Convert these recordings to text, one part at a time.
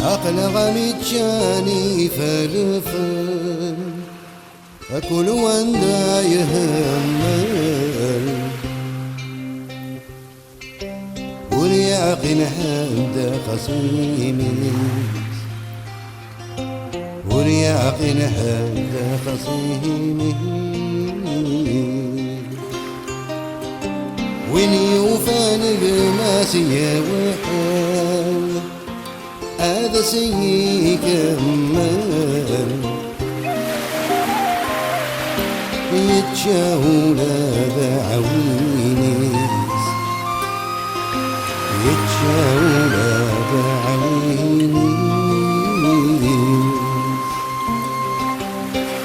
عقل غميتشاني فلفل أكل واندا يهمل ورياقي نحمد خصيمي ورياقي نحمد خصيمي وين يوفان الماسية وحال هذا سيكمل يتشاول هذا عوينيس يتشاول هذا عوينيس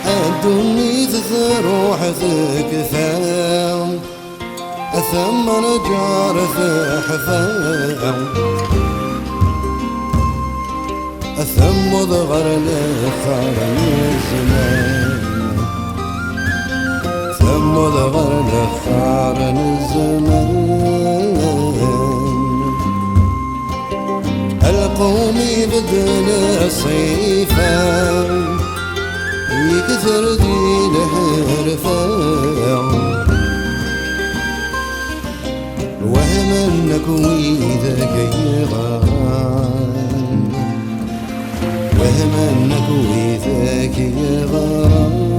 الدنيا تروح تكفى ثم نجار حفاء ثم ضغر لخار الزمان ثم ضغر لخار الزمان القومي بدل صيفا يكثر دين حرفا وهم انك ويذاك يغران وهم انك ويذاك يغران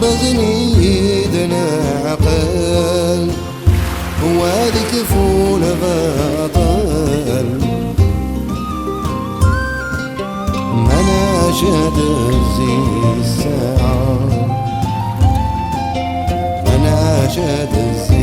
بزنيدنا عقل وهذيك فول باطل مناشد الزي الساعة مناشد الزي